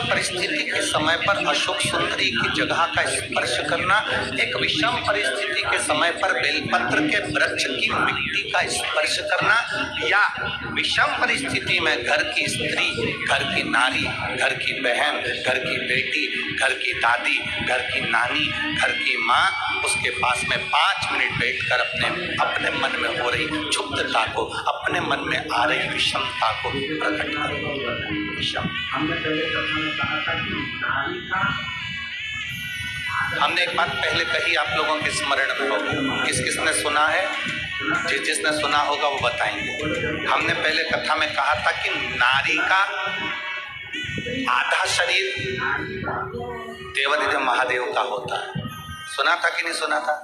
परिस्थिति के समय पर अशोक सुंदरी की जगह का स्पर्श करना, एक विषम परिस्थिति के समय पर बेलपत्र के वृक्ष की मिट्टी का स्पर्श करना, या विषम परिस्थिति में घर की स्त्री, घर की नारी, घर की बहन, घर की बेटी, घर की दादी, घर की नानी, घर की माँ, उसके पास में 5 मिनट बैठकर अपने मन में हो रही क्षुब्धता को, अपने मन में आ रही विषमता को प्रकट करो। विषम हमने एक बात पहले कही, आप लोगों के स्मरण में होगी, किस किसने सुना है? जिसने सुना होगा वो बताएंगे। हमने पहले कथा में कहा था कि नारी का आधा शरीर देवादिदेव महादेव का होता है। सुना था कि नहीं सुना था?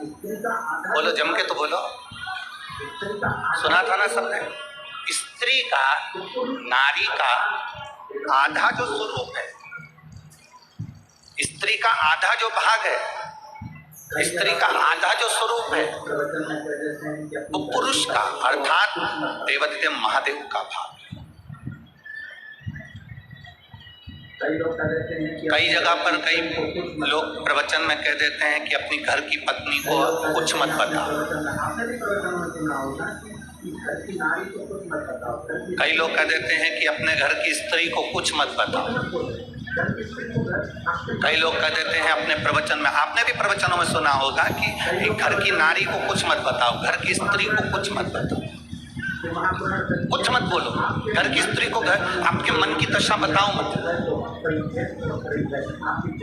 बोलो, जम के तो बोलो। सुना था ना सबने? स्त्री का, नारी का आधा जो स्वरूप है, स्त्री का आधा जो भाग है, स्त्री का आधा जो स्वरूप है, वो पुरुष का अर्थात देवादिदेव महादेव का भाग है। कई जगह पर कई लोग प्रवचन में कह देते हैं कि अपनी घर की पत्नी को कुछ मत बताओ। कई लोग कह देते हैं कि अपने घर की स्त्री को कुछ मत बताओ। कई लोग कह देते हैं अपने प्रवचन में, आपने भी प्रवचनों में सुना होगा कि घर की नारी को कुछ मत बताओ, घर की स्त्री को कुछ मत बताओ, कुछ मत बोलो, घर की स्त्री को आपके मन की दशा बताओ मत।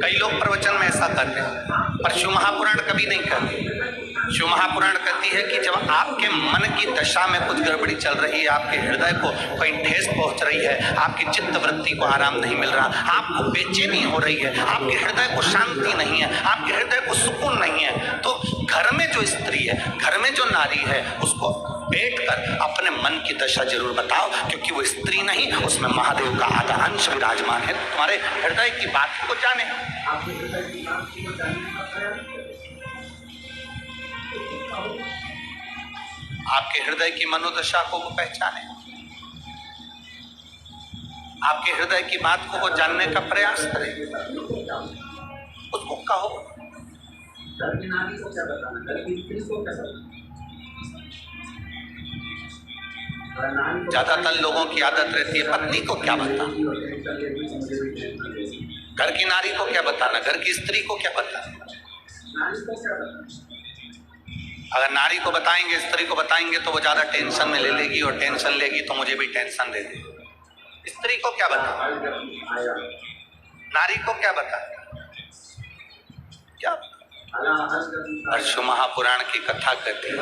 कई लोग प्रवचन में ऐसा करते हैं, पर शिव महापुराण कभी नहीं कहते। शिव महापुराण कहती है कि जब आपके मन की दशा में कुछ गड़बड़ी चल रही है, आपके हृदय को कोई ठेस पहुंच रही है, आपकी चित्त वृत्ति को आराम नहीं मिल रहा, आपको बेचैनी हो रही है, आपके हृदय को शांति नहीं है, आपके हृदय को सुकून नहीं है, तो घर में जो स्त्री है, घर में जो नारी है, उसको बैठकर अपने मन की दशा जरूर बताओ, क्योंकि वो स्त्री नहीं, उसमें महादेव का आधा अंश विराजमान है। तुम्हारे हृदय की बात को जाने, आपके हृदय की मनोदशा को वो पहचाने, आपके हृदय की बात को वो जानने का प्रयास करे, उसको कहो। ज्यादातर लोगों की आदत रहती है पत्नी को क्या बताना, घर की नारी को क्या बताना, घर की स्त्री को क्या बताना। अगर नारी को बताएंगे, स्त्री को बताएंगे तो वो ज्यादा टेंशन में ले लेगी, और टेंशन लेगी तो मुझे भी टेंशन दे देगी। स्त्री को क्या बताना, नारी को क्या बताना, क्या? शिव महापुराण की कथा कहती है,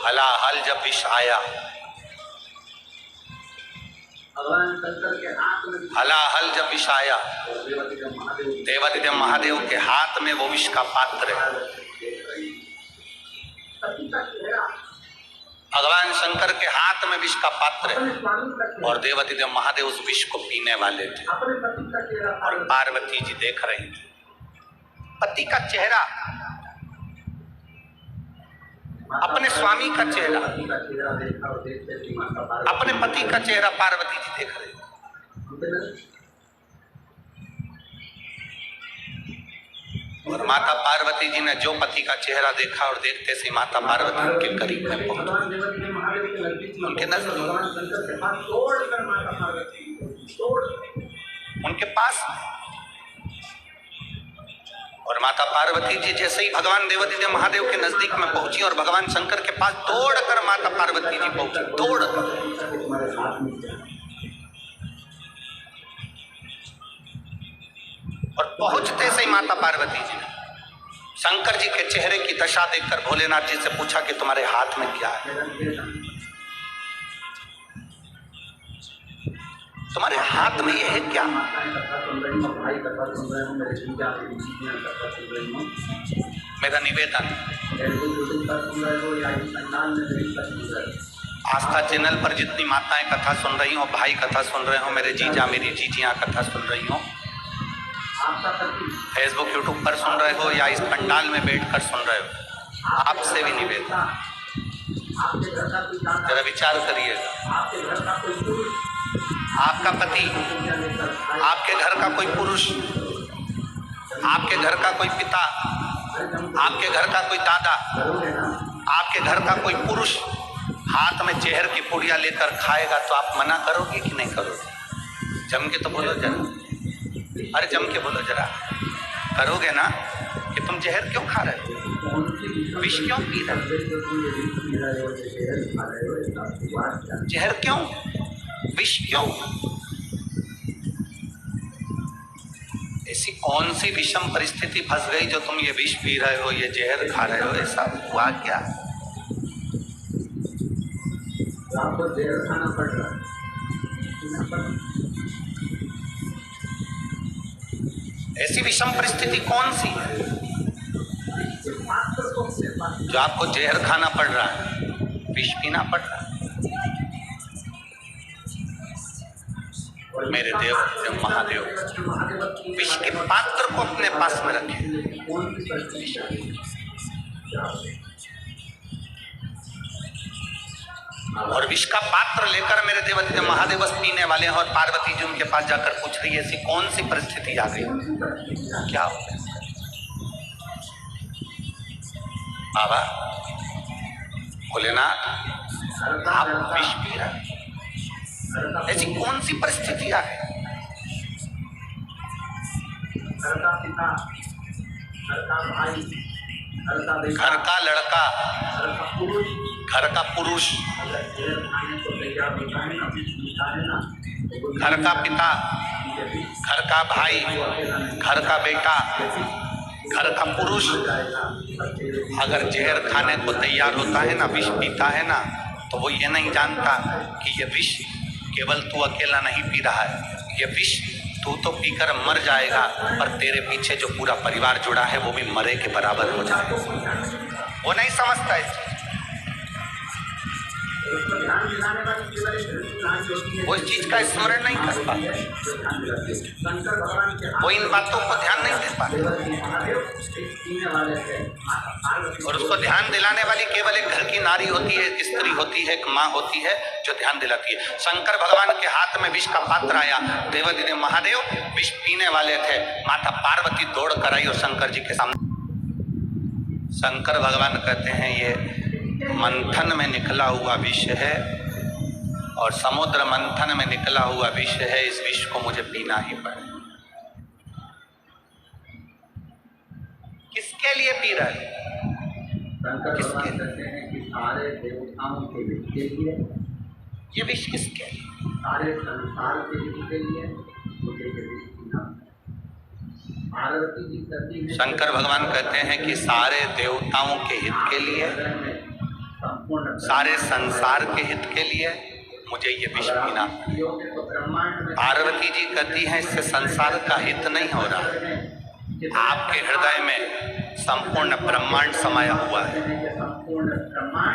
हलाहल जब विष आया, हलाहल जब विष आया, देवादिदेव महादेव के हाथ में वो विष का पात्र है। भगवान शंकर के हाथ में विष का पात्र है, और देवादिदेव महादेव उस विष को पीने वाले थे, और पार्वती जी देख रही थी। पति का चेहरा, अपने स्वामी का चेहरा, अपने पति का चेहरा पार्वती जी देख रहे। और माता पार्वती जी ने जो पति का चेहरा देखा, और देखते से माता पार्वती उनके करीब में पहुंची, उनके नजर, उनके पास। और माता पार्वती जी जैसे ही भगवान देवादिदेव महादेव के नजदीक में पहुंची और भगवान शंकर के पास दौड़कर माता पार्वती जी पहुंची, दौड़कर। और पहुंचते से ही माता पार्वती जी ने शंकर जी के चेहरे की दशा देखकर भोलेनाथ जी से पूछा कि तुम्हारे हाथ में क्या है, तुम्हारे हाथ में ये है क्या? मेरा निवेदन, आस्था चैनल पर जितनी माताएं कथा सुन रही हो, भाई कथा सुन रहे हो, मेरे जीजा मेरी जीजियां कथा सुन रही हो, फेसबुक यूट्यूब पर सुन रहे हो या इस पंडाल में बैठकर सुन रहे हो, आपसे भी निवेदन, जरा विचार करिएगा। आपका पति, आपके घर का कोई पुरुष, आपके घर का कोई पिता, आपके घर का कोई दादा, आपके घर का कोई पुरुष हाथ में जहर की पुड़िया लेकर खाएगा तो आप मना करोगे कि नहीं करोगे? जम के तो बोलो जरा, अरे जम के बोलो जरा, करोगे ना कि तुम जहर क्यों खा रहे हो, विष क्यों पी रहे हो, जहर क्यों, विष क्यों? ऐसी कौन सी विषम परिस्थिति फंस गई जो तुम ये विष पी रहे हो, ये जहर खा रहे हो? ऐसा हुआ क्या? आपको जहर खाना पड़ रहा है। ऐसी विषम परिस्थिति कौन सी है जो आपको जहर खाना पड़ रहा है, विष पीना पड़ रहा है? मेरे देव देव महादेव, विष के पात्र को अपने पास में रखें और विष का पात्र लेकर मेरे देवते महादेव बस पीने वाले हैं। और पार्वती जी उनके पास जाकर पूछ रही है ऐसी कौन सी परिस्थिति आ गई, क्या हो गया? बाबा भोलेनाथ, आप विष पी रहे, ऐसी कौन सी परिस्थिति आ गई? घर का पिता, घर का भाई, घर का लड़का, घर का पुरुष, घर का पिता, घर का भाई, घर का बेटा, घर का पुरुष अगर जहर खाने को तैयार होता है ना, विष पीता है ना, तो वो ये नहीं जानता कि ये विष केवल तू अकेला नहीं पी रहा है, ये विष तू तो पीकर मर जाएगा, पर तेरे पीछे जो पूरा परिवार जुड़ा है वो भी मरे के बराबर हो जाएगा। वो नहीं समझता इस चीज, वो इस चीज का स्मरण नहीं कर पाता, वो इन बातों को ध्यान नहीं दे पाता। और उसको ध्यान दिलाने वाली केवल एक घर की नारी होती है, एक स्त्री होती है, एक माँ होती है जो ध्यान दिलाती है। शंकर भगवान के हाथ में विष का पात्र आया, देवादिदेव महादेव विष पीने वाले थे, माता पार्वती दौड़ कर आई और शंकर जी के सामने। शंकर भगवान कहते हैं ये मंथन में निकला हुआ विष है और समुद्र मंथन में निकला हुआ विष है, इस विष को मुझे पीना ही पड़ेगा। किसके लिए पी रहे हैं? किसके लिए? सारे देवताओं के हित के लिए। ये विष किसके लिए? सारे संसार के हित के लिए मुझे ये विष पीना। पार्वती जी कहती है, शंकर भगवान कहते हैं कि सारे देवताओं के हित के लिए, सारे संसार के हित के लिए मुझे ये विष पीना। पार्वती जी कहती हैं इससे संसार का हित नहीं हो रहा है, आपके हृदय में संपूर्ण ब्रह्मांड समाया हुआ है।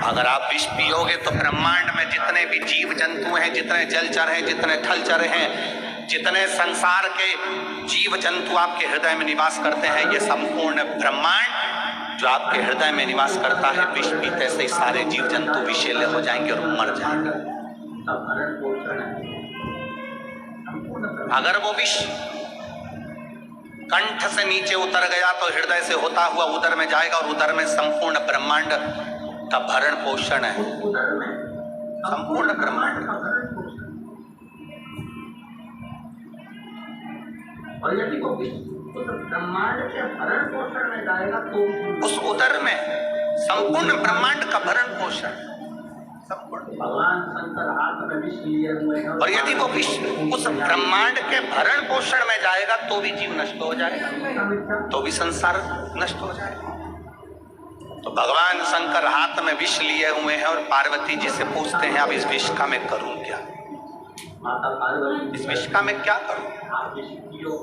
अगर आप विष पियोगे तो ब्रह्मांड में जितने भी जीव जंतु हैं, जितने जलचर हैं, जितने थलचर हैं, जितने संसार के जीव जंतु आपके हृदय में निवास करते हैं, ये संपूर्ण ब्रह्मांड जो आपके हृदय में निवास करता है, विष पीते से सारे जीव जंतु विषैले हो जाएंगे और मर जाएंगे। अगर वो विष कंठ से नीचे उतर गया तो हृदय से होता हुआ उदर में जाएगा और उदर में संपूर्ण ब्रह्मांड का भरण पोषण है, संपूर्ण ब्रह्मांड। और यदि वो ब्रह्मांड के भरण पोषण में जाएगा तो उस उदर में संपूर्ण ब्रह्मांड का भरण पोषण, भगवान शंकर हाथ में विष लिए हुए हैं। और यदि वो विष उस ब्रह्मांड के भरण पोषण में जाएगा तो भी जीव नष्ट हो जाएगा, तो भी संसार नष्ट हो जाएगा। तो भगवान शंकर हाथ में विष लिए हुए हैं और पार्वती जी से पूछते हैं अब इस विष का मैं करूं क्या? माता पार्वती, इस विष का मैं क्या करूं? आप विष पियो,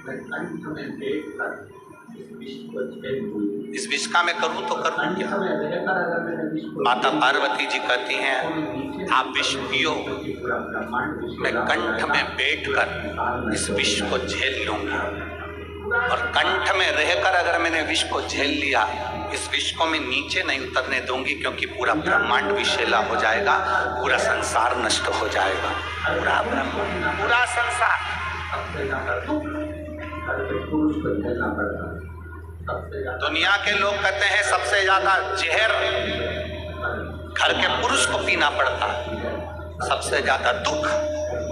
मैं कंठ में देख कर इस विष का मैं करूं तो करूं क्या? माता पार्वती जी कहती हैं आप विष पियो, मैं कंठ में बैठकर इस विष को झेल लूंगी। और कंठ में रहकर अगर मैंने विष को झेल लिया, इस विष को मैं नीचे नहीं उतरने दूंगी, क्योंकि पूरा ब्रह्मांड विषैला हो जाएगा, पूरा संसार नष्ट हो जाएगा, पूरा ब्रह्मांड, पूरा संसार। सबसे ज्यादा दुख घर के पुरुष को झेलना पड़ता है। सबसे ज्यादा दुनिया के लोग कहते हैं सबसे ज्यादा जहर घर के पुरुष को पीना पड़ता है, सबसे ज्यादा दुख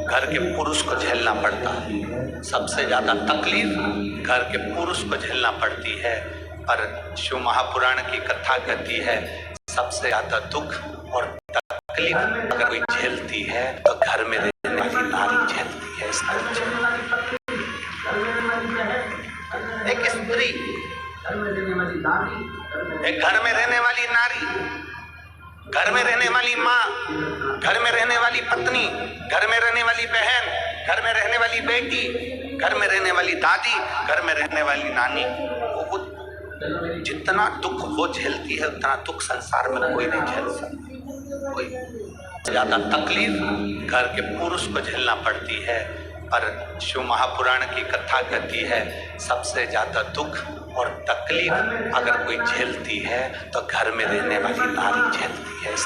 घर के पुरुष को झेलना पड़ता है, सबसे ज्यादा तकलीफ घर के पुरुष को झेलना पड़ती है। पर शिव महापुराण की कथा कहती है सबसे ज्यादा दुख और तकलीफ अगर कोई झेलती है तो घर में रहने वाली नारी झेलती है। एक स्त्री, एक घर में रहने वाली नारी, घर में रहने वाली माँ, घर में रहने वाली पत्नी, घर में रहने वाली बहन, घर में रहने वाली बेटी, घर में रहने वाली दादी, घर में रहने वाली नानी, वो जितना दुख वो झेलती है उतना दुख संसार में कोई नहीं झेल सकता। कोई ज्यादा तकलीफ घर के पुरुष को झेलना पड़ती है, पर शिव महापुराण की कथा कहती है सबसे ज्यादा दुख और तकलीफ अगर कोई झेलती है तो घर में रहने वाली नारी झेलती है।